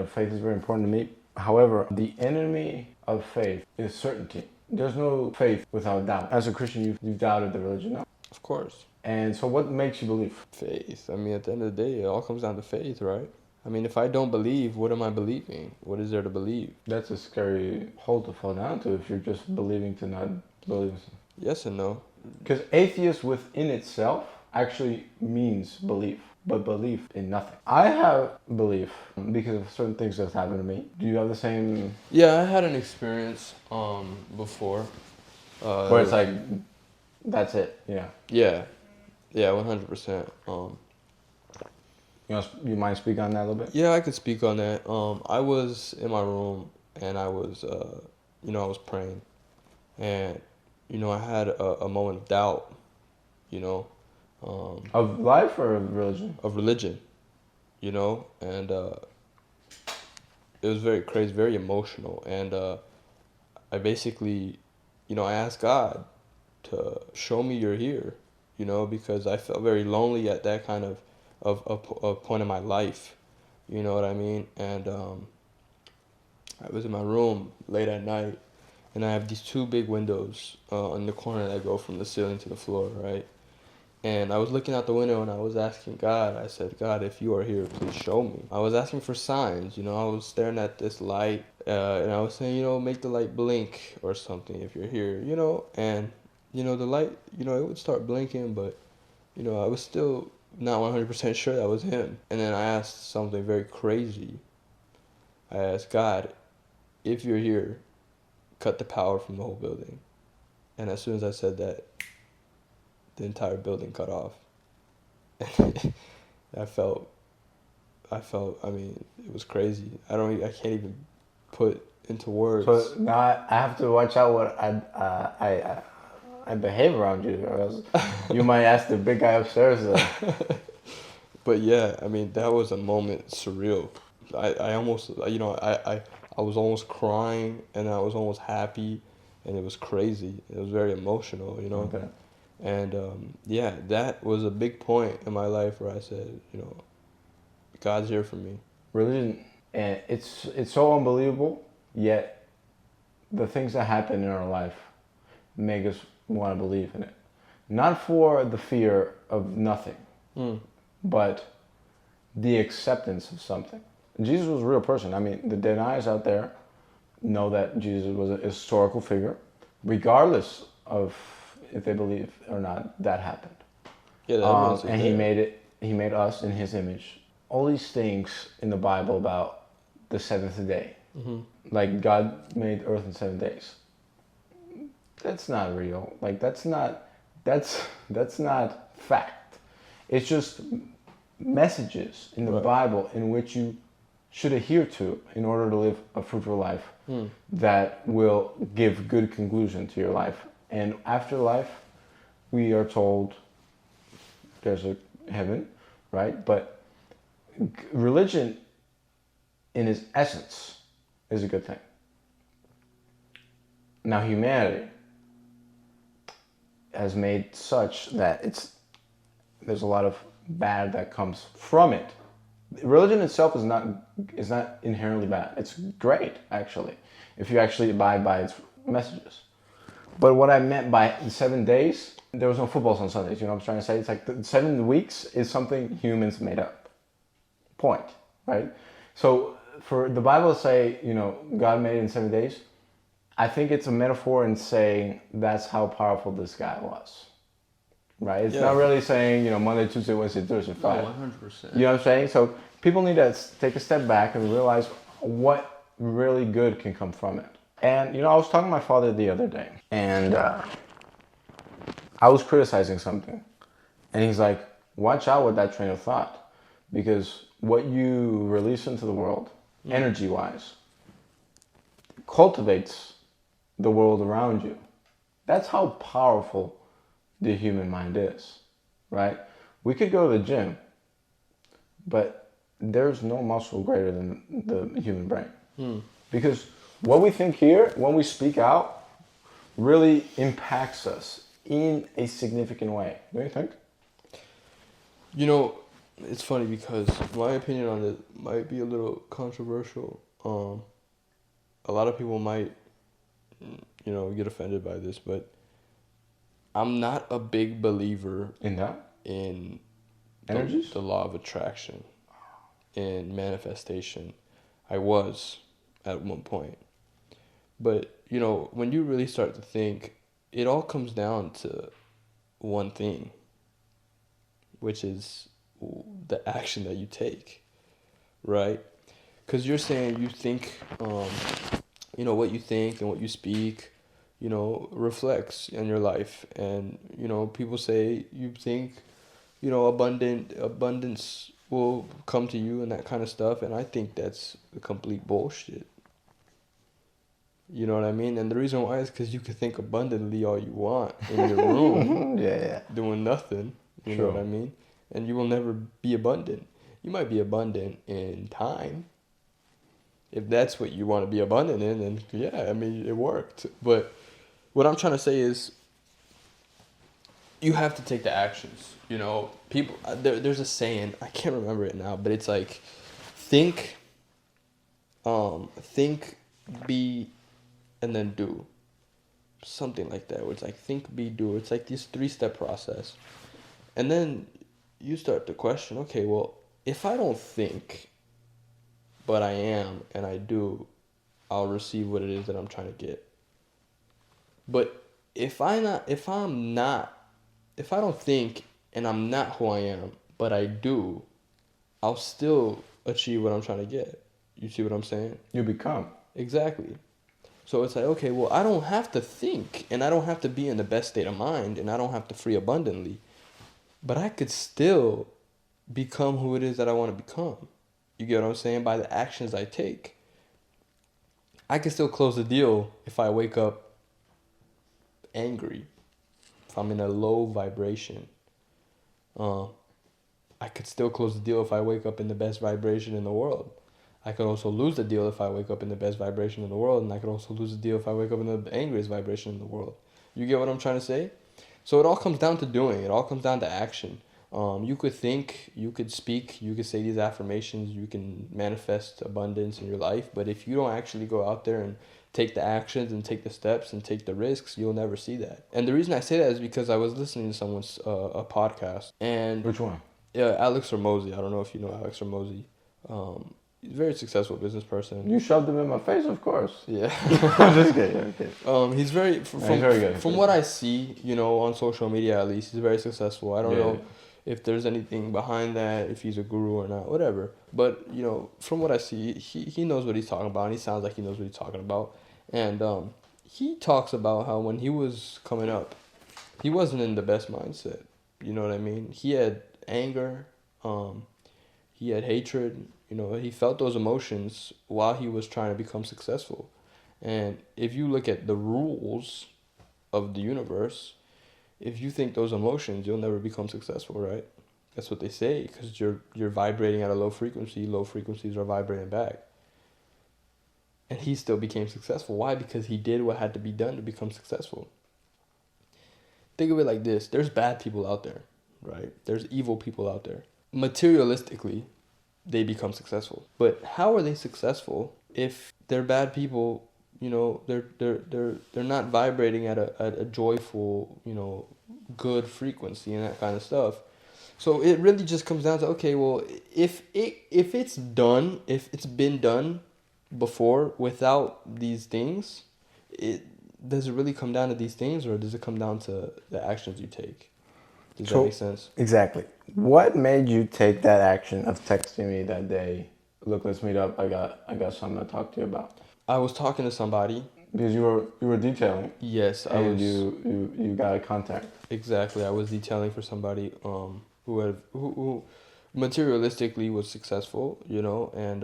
faith is very important to me. However, the enemy of faith is certainty. There's no faith without doubt. As a Christian, you've doubted the religion, no? Of course. And so what makes you believe? Faith. I mean, at the end of the day, it all comes down to faith, right? I mean, if I don't believe, what am I believing? What is there to believe? That's a scary hole to fall down to if you're just believing to not believe. Yes and no. Because atheist within itself actually means belief, but belief in nothing. I have belief because of certain things that happened to me. Do you have the same? Yeah, I had an experience before. Where it's like, that's it, yeah. Yeah, 100%. You mind speak on that a little bit? Yeah, I could speak on that. I was in my room and I was, I was praying, and I had a moment of doubt, Of life or of religion? of religion, and it was very crazy, very emotional, and I basically, I asked God to show me you're here, because I felt very lonely at that kind of point in my life, you know what I mean? And I was in my room late at night, and I have these two big windows in the corner that go from the ceiling to the floor, right? And I was looking out the window and I was asking God, I said, God, if you are here, please show me. I was asking for signs, I was staring at this light and I was saying, make the light blink or something if you're here, and, the light, it would start blinking, but, I was still not 100% sure that was him. And then I asked something very crazy. I asked God, if you're here, cut the power from the whole building. And as soon as I said that, the entire building cut off. I felt, I mean, it was crazy. I can't even put into words. So now I have to watch out what I behave around you, or else you might ask the big guy upstairs. But yeah, I mean, that was a moment surreal. I almost, I was almost crying and I was almost happy, and it was crazy. It was very emotional, Okay. And yeah, that was a big point in my life where I said, God's here for me. Religion, and it's so unbelievable, yet the things that happen in our life make us want to believe in it. Not for the fear of nothing, but the acceptance of something. Jesus was a real person. I mean, the deniers out there know that Jesus was a historical figure, regardless of if they believe or not that happened. Yeah, and he made us in his image. All these things in the Bible about the seventh day, like God made earth in 7 days. That's not real. Like that's not fact. It's just messages in the Bible in which you should adhere to in order to live a fruitful life that will give good conclusion to your life. And after life, we are told there's a heaven, right? But religion, in its essence, is a good thing. Now, humanity has made such that there's a lot of bad that comes from it. Religion itself is not inherently bad. It's great, actually, if you actually abide by its messages. But what I meant by 7 days, there was no footballs on Sundays. You know what I'm trying to say? It's like the 7 weeks is something humans made up. Point, right? So for the Bible to say, God made it in 7 days, I think it's a metaphor in saying that's how powerful this guy was. Right? It's not really saying, Monday, Tuesday, Wednesday, Thursday, Friday. No, 100%. You know what I'm saying? So people need to take a step back and realize what really good can come from it. And, I was talking to my father the other day, and I was criticizing something. And he's like, watch out with that train of thought, because what you release into the world, energy-wise, cultivates the world around you. That's how powerful the human mind is, right? We could go to the gym, but there's no muscle greater than the human brain. Because what we think here, when we speak out, really impacts us in a significant way. Don't you think? it's funny because my opinion on it might be a little controversial. A lot of people might, get offended by this, but I'm not a big believer In that? in Energies? the law of attraction and manifestation. I was at one point. But, when you really start to think, it all comes down to one thing, which is the action that you take, right? Because you're saying you think, what you think and what you speak, reflects in your life. And, people say you think, abundance will come to you and that kind of stuff. And I think that's complete bullshit. You know what I mean? And the reason why is because you can think abundantly all you want in your room, Yeah. doing nothing. You know what I mean? And you will never be abundant. You might be abundant in time. If that's what you want to be abundant in, then yeah, I mean, it worked. But what I'm trying to say is you have to take the actions. People, there's a saying, I can't remember it now, but it's like, think, be, and then do. Something like that, where it's like think, be, do. It's like this 3-step process. And then you start to question, okay, well, if I don't think, but I am and I do, I'll receive what it is that I'm trying to get. But if I don't think and I'm not who I am, but I do, I'll still achieve what I'm trying to get. You see what I'm saying? You become. Exactly. So it's like, okay, well, I don't have to think, and I don't have to be in the best state of mind, and I don't have to free abundantly, but I could still become who it is that I want to become. You get what I'm saying? By the actions I take. I can still close the deal if I wake up angry, if I'm in a low vibration. I could still close the deal if I wake up in the best vibration in the world. I could also lose the deal if I wake up in the best vibration in the world, and I could also lose the deal if I wake up in the angriest vibration in the world. You get what I'm trying to say? So it all comes down to doing. It all comes down to action. You could think, you could speak, you could say these affirmations, you can manifest abundance in your life, but if you don't actually go out there and take the actions and take the steps and take the risks, you'll never see that. And the reason I say that is because I was listening to someone's a podcast. And Which one? Yeah, Alex Ramosi. I don't know if you know Alex Ramosi. He's a very successful business person. You shoved him in my face, of course. Yeah. I'm just kidding. Okay. He's very he's very good. From what I see, on social media at least, he's very successful. I don't know if there's anything behind that, if he's a guru or not, whatever. But from what I see, he knows what he's talking about, and he sounds like he knows what he's talking about. And he talks about how when he was coming up, he wasn't in the best mindset. You know what I mean? He had anger, he had hatred. He felt those emotions while he was trying to become successful. And if you look at the rules of the universe, if you think those emotions, you'll never become successful, right? That's what they say, because you're vibrating at a low frequency. Low frequencies are vibrating back. And he still became successful. Why? Because he did what had to be done to become successful. Think of it like this. There's bad people out there, right? There's evil people out there. Materialistically, they become successful. But how are they successful if they're bad people? They're not vibrating at a joyful, good frequency and that kind of stuff. So it really just comes down to, okay, well, if it's been done before without these things, does it really come down to these things, or does it come down to the actions you take? Does that make sense? Exactly. What made you take that action of texting me that day? Look, let's meet up. I got something to talk to you about. I was talking to somebody. Because you were detailing. Yes, you got a contact. Exactly. I was detailing for somebody who materialistically was successful, and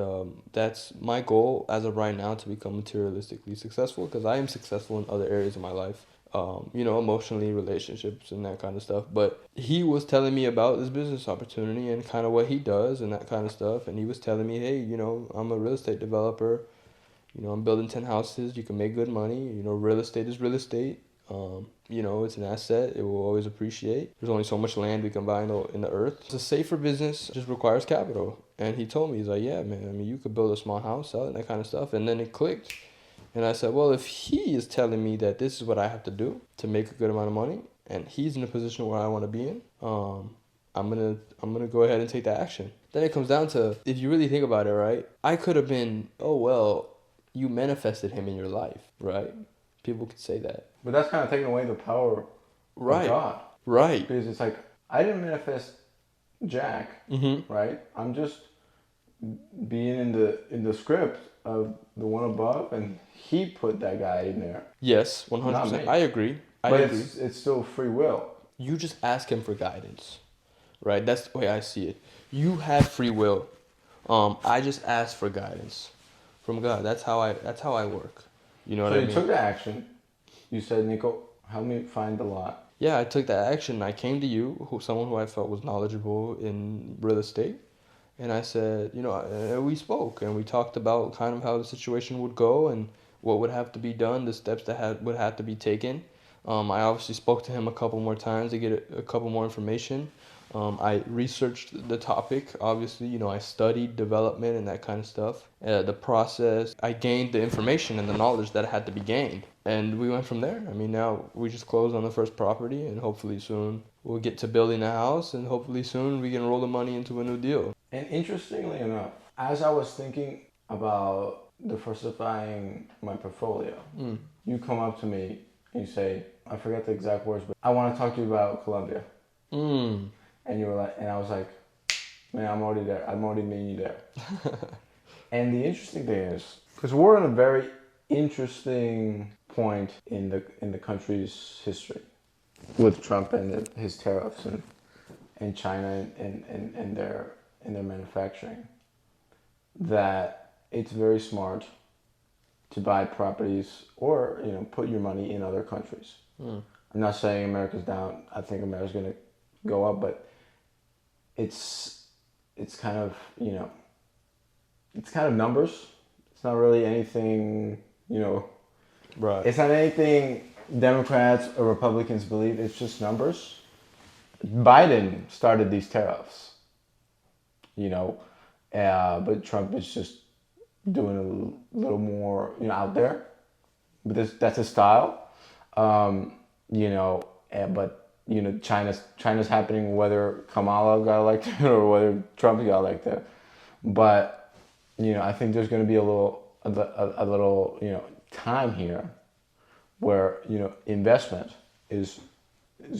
that's my goal as of right now, to become materialistically successful, because I am successful in other areas of my life. Emotionally, relationships and that kind of stuff. But he was telling me about this business opportunity and kind of what he does and that kind of stuff. And he was telling me, hey, I'm a real estate developer. I'm building 10 houses. You can make good money. Real estate is real estate. You know, it's an asset. It will always appreciate. There's only so much land we can buy in the earth. It's a safer business. It just requires capital. And he told me, he's like, yeah, man, I mean, you could build a small house, sell it, and that kind of stuff. And then it clicked. And I said, well, if he is telling me that this is what I have to do to make a good amount of money, and he's in a position where I want to be in, I'm gonna go ahead and take that action. Then it comes down to, if you really think about it, right? I could have been, oh well, you manifested him in your life, right? People could say that. But that's kind of taking away the power Right. of God. Right. Because it's like, I didn't manifest Jack, Mm-hmm. right? I'm just being in the script of the one above, and he put that guy in there. Yes, Not 100%. me. I agree. I But agree. it's still free will. You just ask him for guidance, right? That's the way I see it. You have free will. I just ask for guidance from God. That's how I work. You know what So I you mean? took the action. You said, Nico, help me find the lot. Yeah, I took that action. I came to you, someone who I felt was knowledgeable in real estate, and I said, you know, we spoke and we talked about kind of how the situation would go and what would have to be done, the steps that would have to be taken. I obviously spoke to him a couple more times to get a couple more information. I researched the topic. Obviously, you know, I studied development and that kind of stuff. The process, I gained the information and the knowledge that had to be gained. And we went from there. I mean, now we just closed on the first property, and hopefully soon we'll get to building a house, and hopefully soon we can roll the money into a new deal. And interestingly enough, as I was thinking about diversifying my portfolio, you come up to me and you say, I forget the exact words, but I want to talk to you about Colombia. Mm. And you were like, and I was like, man, I'm already there. I'm already meeting you there. And the interesting thing is, because we're in a very interesting point in the country's history with Trump and his tariffs and China and their manufacturing, that it's very smart to buy properties or put your money in other countries. I'm not saying America's down. I think America's going to go up, but it's kind of it's kind of numbers. It's not really anything Right. It's not anything Democrats or Republicans believe. It's just numbers. Biden started these tariffs, but Trump is just doing a little more, out there. But that's his style, but China's happening whether Kamala got elected or whether Trump got elected. But I think there's going to be a little time here where investment is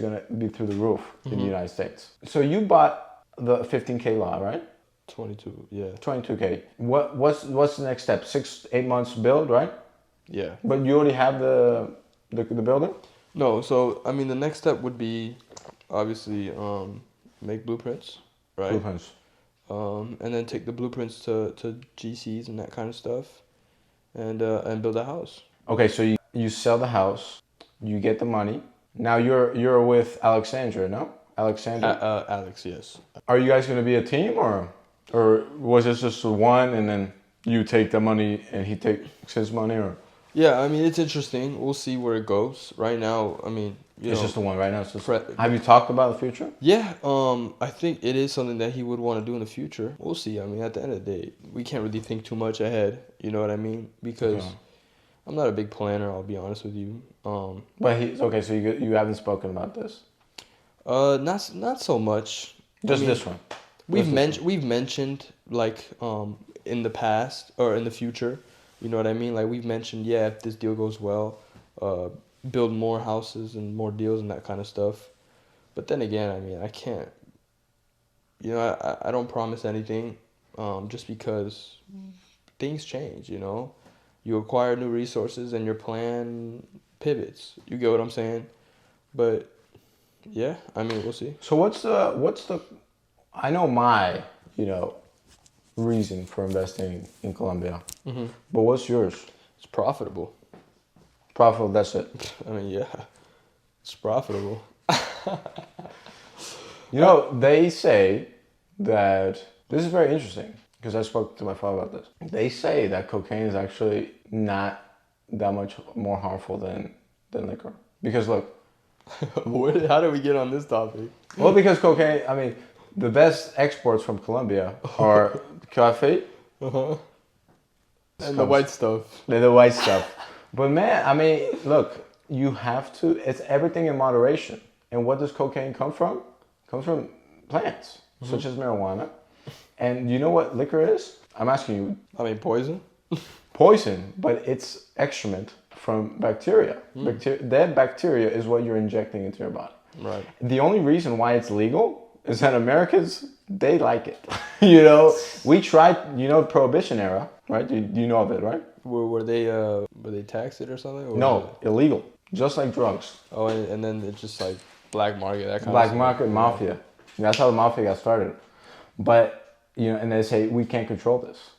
going to be through the roof in the United States. So you bought the 15K lot, right? 22, yeah. 22K. What's the next step? 6-8 months build, right? Yeah. But you already have the building? No, so I mean the next step would be obviously make blueprints, right? Blueprints. And then take the blueprints to GCs and that kind of stuff, and build a house. Okay, so you sell the house, you get the money. Now you're with Alexandra, no? Alexandra? Alex, yes. Are you guys going to be a team or was it just one and then you take the money and he takes his money or? Yeah, I mean it's interesting. We'll see where it goes. Right now, I mean, It's just the one right now. It's just, Pre- have you talked about the future? yeah, I think it is something that he would want to do in the future. We'll see. I mean, at the end of the day, we can't really think too much ahead. You know what I mean? Because Yeah. I'm not a big planner. I'll be honest with you. But he's okay. So you haven't spoken about this. Not so much. Just I mean, this one. We've mentioned like in the past or in the future. You know what I mean? Like we've mentioned, yeah, if this deal goes well, build more houses and more deals and that kind of stuff. But then again, I mean, I can't. I don't promise anything, just because things change. You acquire new resources and your plan pivots. You get what I'm saying? But yeah, I mean, we'll see. So what's the? I know my reason for investing in Colombia, but what's yours? It's profitable. Profitable. That's it. I mean, yeah, it's profitable. They say that this is very interesting because I spoke to my father about this. They say that cocaine is actually not that much more harmful than liquor. Because look, How did we get on this topic? well, because cocaine. I mean, the best exports from Colombia are coffee. Uh-huh. And the white stuff. The white stuff. But man, I mean, look, you have to. It's everything in moderation. And what does cocaine come from? It comes from plants, such as marijuana. And you know what liquor is? I'm asking you. I mean, poison. Poison, but it's excrement from bacteria. That bacteria is what you're injecting into your body. Right. The only reason why it's legal is that Americans, they like it. You know, we tried, you know, Prohibition era, right? You know of it, right? Were they taxed it or something? Or No, illegal, just like drugs. Oh, and then it's just like black market, that kind of Black stuff. market mafia. That's how the mafia got started. But, you know, and they say, we can't control this.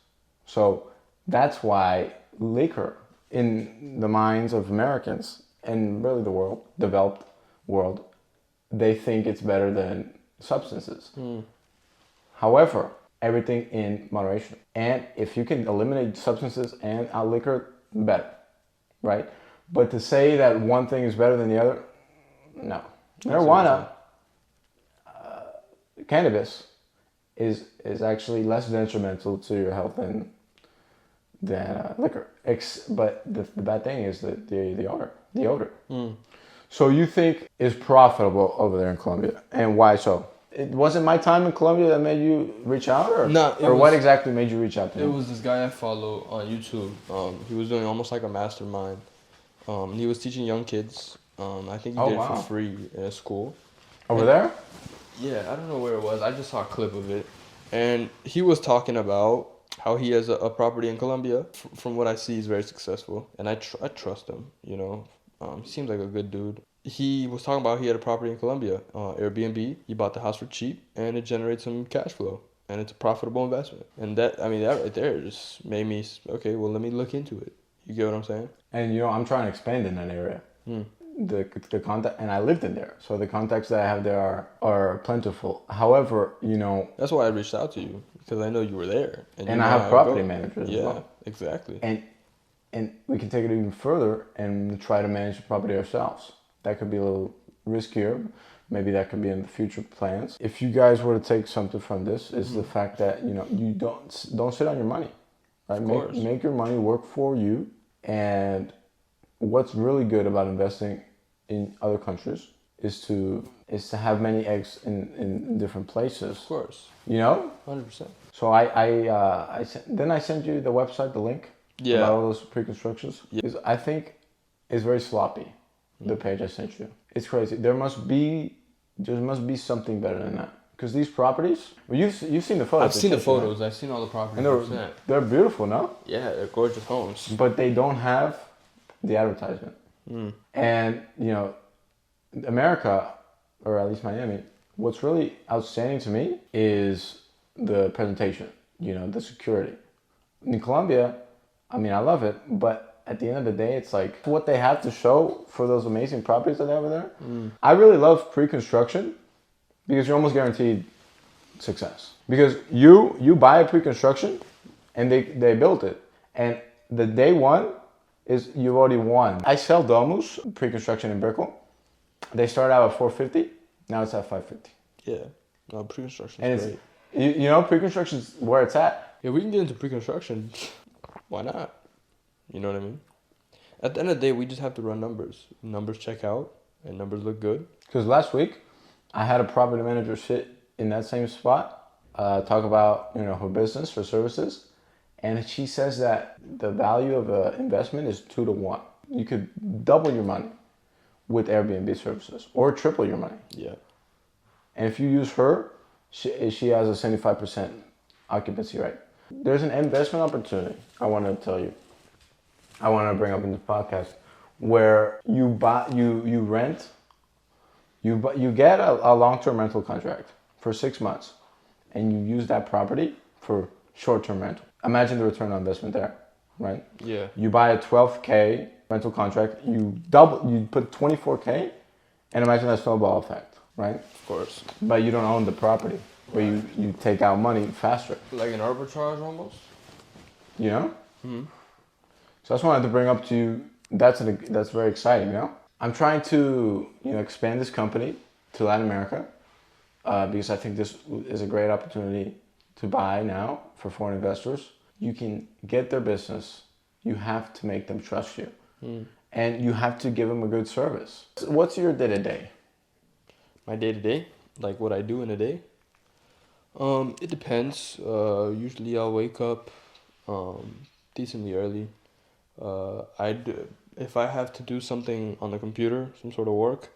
So that's why liquor, in the minds of Americans and really the world, developed world, they think it's better than substances. However, everything in moderation. And if you can eliminate substances and liquor, better, right? But to say that one thing is better than the other, no. Marijuana, cannabis, is actually less detrimental to your health than liquor. But the bad thing is the odor. So you think is profitable over there in Colombia, and why so? It wasn't my time in Colombia that made you reach out, or what exactly made you reach out to me? It was this guy I follow on YouTube. He was doing almost like a mastermind. He was teaching young kids. I think he did it for free in a school. Over there? Yeah, I don't know where it was. I just saw a clip of it. And he was talking about how he has a property in Colombia. From what I see, he's very successful. And I trust him, you know. He seems like a good dude. He was talking about he had a property in Colombia, Airbnb. He bought the house for cheap, and it generates some cash flow. And it's a profitable investment. And that right there just made me, okay, well, let me look into it. You get what I'm saying? And, you know, I'm trying to expand in that area. The contact, and I lived in there, so the contacts that I have there are plentiful. However, you know, that's why I reached out to you, because I know you were there, and I have property managers. Yeah, as well. Exactly. And we can take it even further and try to manage the property ourselves. That could be a little riskier. Maybe that could be in the future plans. If you guys were to take something from this, is the fact that, you know, you don't sit on your money, right? Make your money work for you. And what's really good about investing in other countries is to have many eggs in different places. Of course. You know? 100%. So I sent you the website, the link. Yeah. About all those pre-constructions. Yeah. Because I think it's very sloppy. The page I sent you. It's crazy. There must be something better than that. Because these properties, well, you've seen the photos. I've seen the photos. I've seen all the properties. And they're beautiful, no? Yeah, they're gorgeous homes. But they don't have the advertisement. And, you know, America, or at least Miami, what's really outstanding to me is the presentation, you know, the security. In Colombia, I mean, I love it, but at the end of the day, it's like what they have to show for those amazing properties that they have over there. I really love pre-construction because you're almost guaranteed success. Because you buy a pre-construction and they built it. And the day one is you've already won. I sell domus, pre-construction in Brickell. They started out at $450, now it's at $550. Yeah, no, pre-construction and is it's, great. You know, pre-construction is where it's at. Yeah, we can get into pre-construction. Why not? You know what I mean? At the end of the day, we just have to run numbers. Numbers check out, and numbers look good. Because last week, I had a property manager sit in that same spot, talk about, you know, her business, her services, and she says that the value of an investment is 2 to 1. You could double your money with Airbnb services, or triple your money. Yeah. And if you use her, she has a 75% occupancy rate. There's an investment opportunity I want to tell you. I want to bring up in the podcast where you get a long-term rental contract for 6 months, and you use that property for short-term rental. Imagine the return on investment there, right? Yeah. You buy a $12K rental contract, you put $24K, and imagine that snowball effect, right? Of course. But you don't own the property, where you take out money faster. Like an arbitrage almost? You know? Mm-hmm. So I just wanted to bring up to you, that's very exciting, you know? I'm trying to, expand this company to Latin America because I think this is a great opportunity to buy now for foreign investors. You can get their business. You have to make them trust you. And you have to give them a good service. What's your day-to-day? My day to day, like what I do in a day. It depends. Usually I'll wake up decently early. If I have to do something on the computer, some sort of work,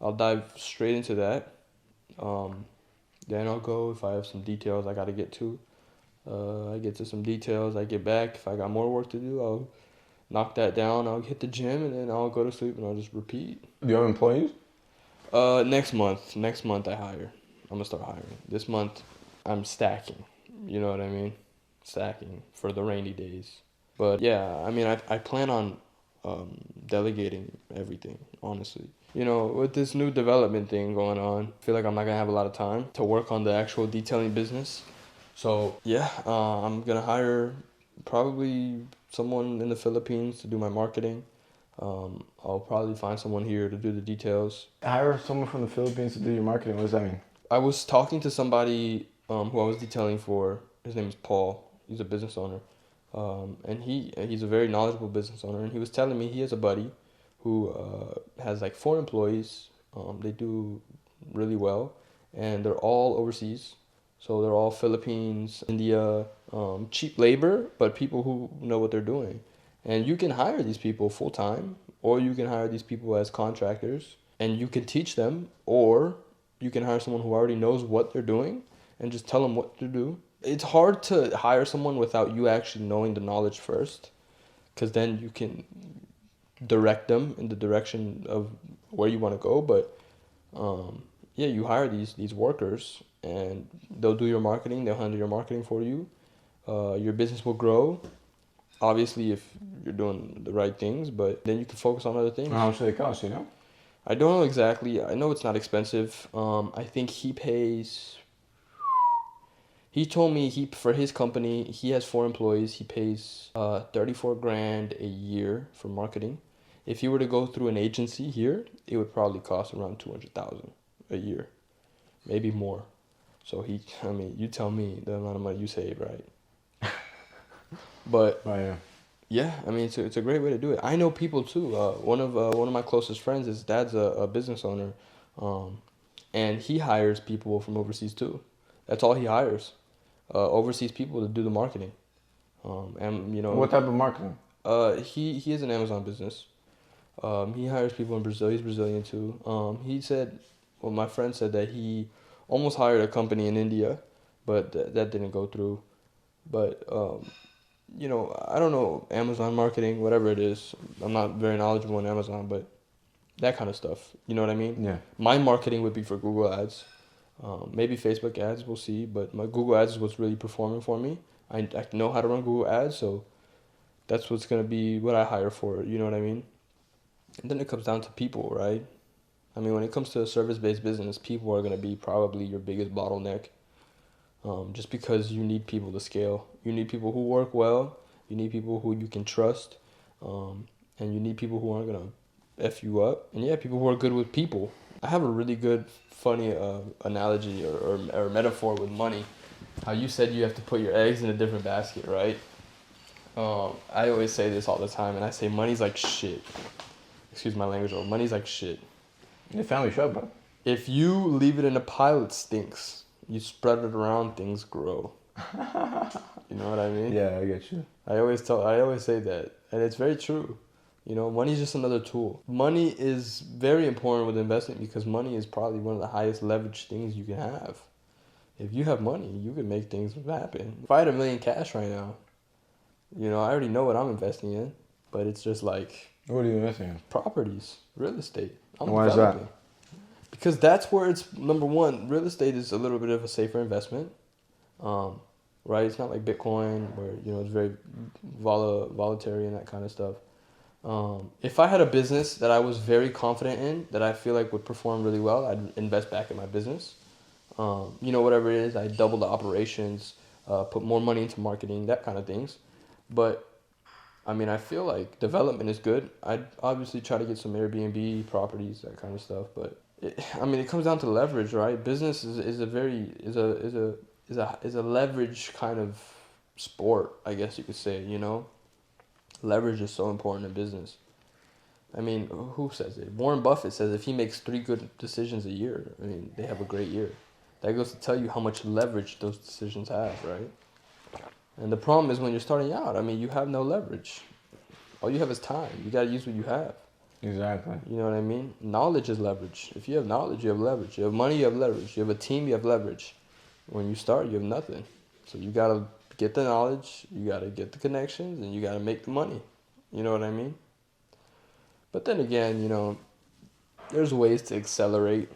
I'll dive straight into that. Then I'll go if I have some details I gotta get to. I get to some details, I get back. If I got more work to do, I'll knock that down. I'll hit the gym and then I'll go to sleep and I'll just repeat. Do you have employees? Next month. Next month I hire. I'm gonna start hiring. This month I'm stacking. You know what I mean? Stacking for the rainy days. But yeah, I mean I plan on delegating everything, honestly. With this new development thing going on, I feel like I'm not gonna have a lot of time to work on the actual detailing business. So yeah, I'm gonna hire probably someone in the Philippines to do my marketing. I'll probably find someone here to do the details. Hire someone from the Philippines to do your marketing. What does that mean? I was talking to somebody who I was detailing for. His name is Paul. He's a business owner, and he's a very knowledgeable business owner. And he was telling me he has a buddy who has like 4 employees. They do really well, and they're all overseas. So they're all Philippines, India, cheap labor, but people who know what they're doing. And you can hire these people full time, or you can hire these people as contractors, and you can teach them, or you can hire someone who already knows what they're doing and just tell them what to do. It's hard to hire someone without you actually knowing the knowledge first, because then you can direct them in the direction of where you want to go. But yeah, you hire these workers, and they'll do your marketing. They'll handle your marketing for you. Your business will grow, obviously, if you're doing the right things. But then you can focus on other things. How much do they cost? I don't know exactly. I know it's not expensive. I think he pays. He told me for his company, he has 4 employees. He pays 34 grand a year for marketing. If he were to go through an agency here, it would probably cost around 200,000 a year, maybe more. So you tell me the amount of money you save, right? But Oh, yeah. yeah, I mean it's a great way to do it. I know people too. One of my closest friends, his dad's a business owner, and he hires people from overseas too. That's all he hires, overseas people to do the marketing. And What type of marketing? He has an Amazon business. He hires people in Brazil. He's Brazilian too. My friend said that he almost hired a company in India, but that didn't go through. But I don't know, Amazon marketing, whatever it is. I'm not very knowledgeable in Amazon, but that kind of stuff. You know what I mean? Yeah. My marketing would be for Google Ads, maybe Facebook Ads. We'll see. But my Google Ads is what's really performing for me. I know how to run Google Ads, so that's what's gonna be what I hire for. You know what I mean? And then it comes down to people, right? I mean, when it comes to a service-based business, people are going to be probably your biggest bottleneck. Just because you need people to scale. You need people who work well. You need people who you can trust. And you need people who aren't going to F you up. And yeah, people who are good with people. I have a really good, funny analogy or metaphor with money. How you said you have to put your eggs in a different basket, right? I always say this all the time, and I say money's like shit. Excuse my language, but money's like shit. Your family show, bro. If you leave it in a pile, it stinks. You spread it around, things grow. You know what I mean? Yeah, I get you. I always say that, and it's very true. Money is just another tool. Money is very important with investing because money is probably one of the highest leverage things you can have. If you have money, you can make things happen. If I had $1 million cash right now, I already know what I'm investing in, but it's just like, what are you investing in? properties, real estate. Why is that? Because that's where it's number one. Real estate is a little bit of a safer investment, right? It's not like Bitcoin where it's very volatile and that kind of stuff. If I had a business that I was very confident in, that I feel like would perform really well, I'd invest back in my business. Whatever it is, I'd double the operations, put more money into marketing, that kind of things. But I mean, I feel like development is good. I'd obviously try to get some Airbnb properties, that kind of stuff. But I mean, it comes down to leverage, right? Business is a very is a leverage kind of sport, I guess you could say. You know, leverage is so important in business. I mean, who says it? Warren Buffett says if he makes 3 good decisions a year, I mean, they have a great year. That goes to tell you how much leverage those decisions have, right? And the problem is when you're starting out, I mean, you have no leverage. All you have is time. You got to use what you have. Exactly. You know what I mean? Knowledge is leverage. If you have knowledge, you have leverage. You have money, you have leverage. You have a team, you have leverage. When you start, you have nothing. So you got to get the knowledge, you got to get the connections, and you got to make the money. You know what I mean? But then again, you know, there's ways to accelerate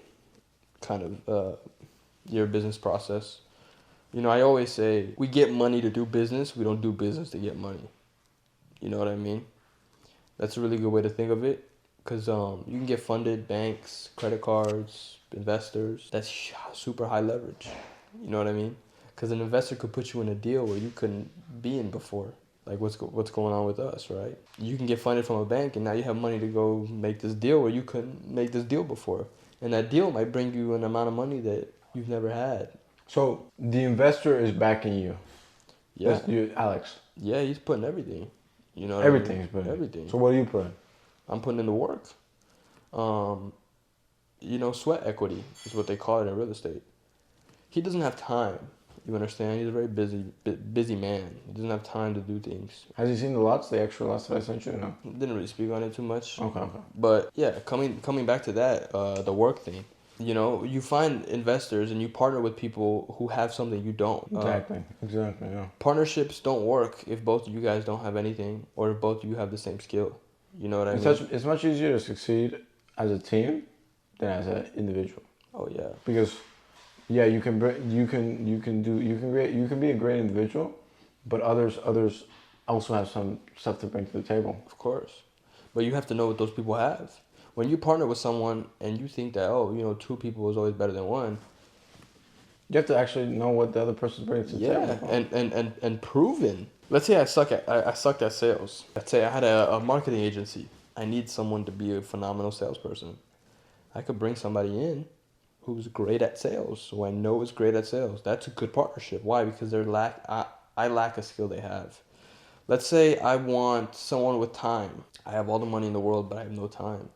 kind of your business process. You know, I always say we get money to do business. We don't do business to get money. You know what I mean? That's a really good way to think of it. Because you can get funded, banks, credit cards, investors. That's super high leverage. You know what I mean? Because an investor could put you in a deal where you couldn't be in before. Like what's going on with us, right? You can get funded from a bank and now you have money to go make this deal where you couldn't make this deal before. And that deal might bring you an amount of money that you've never had. So the investor is backing you. Yeah. That's you, Alex. Yeah, he's putting everything. You know what Everything I mean? is putting. Everything. So what are you putting? I'm putting in the work. You know, sweat equity is what they call it in real estate. He doesn't have time. You understand? He's a very busy man. He doesn't have time to do things. Has he seen the lots, the extra lots that I sent you? No. Didn't really speak on it too much. Okay. But yeah, coming back to that, the work thing. You know, you find investors and you partner with people who have something you don't. Exactly. Yeah. Partnerships don't work if both of you guys don't have anything or if both of you have the same skill. You know what I mean? It's much easier to succeed as a team than as an individual. Oh yeah. Because yeah, you can be a great individual, but others also have some stuff to bring to the table. Of course. But you have to know what those people have. When you partner with someone and you think that, oh, you know, 2 people is always better than 1. You have to actually know what the other person's bringing to the table. Yeah, and proven. Let's say I sucked at sales. Let's say I had a marketing agency. I need someone to be a phenomenal salesperson. I could bring somebody in who's great at sales, who I know is great at sales. That's a good partnership. Why? Because I lack a skill they have. Let's say I want someone with time. I have all the money in the world, but I have no time.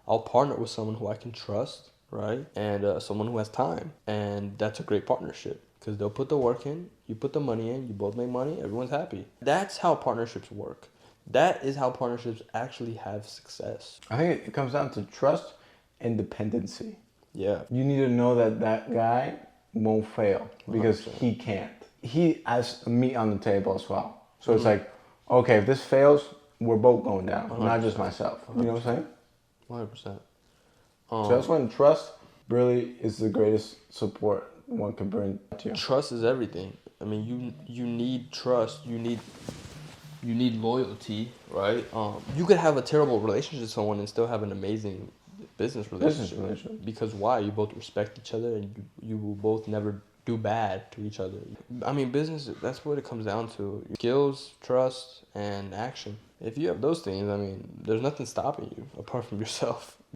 I'll partner with someone who I can trust, right? And someone who has time. And that's a great partnership because they'll put the work in, you put the money in, you both make money, everyone's happy. That's how partnerships work. That is how partnerships actually have success. I think it comes down to trust and dependency. Yeah. You need to know that guy won't fail because 100%. he can't. He has meat on the table as well. So it's like, okay, if this fails, we're both going down, 100%. not just myself. You know what I'm saying? 100%. So that's when trust really is the greatest support one can bring to you. Trust is everything. I mean, you need trust. You need loyalty, right? You could have a terrible relationship with someone and still have an amazing business relationship. Because why? You both respect each other and you will both never do bad to each other. I mean, business, that's what it comes down to. Skills, trust, and action. If you have those things, I mean, there's nothing stopping you apart from yourself.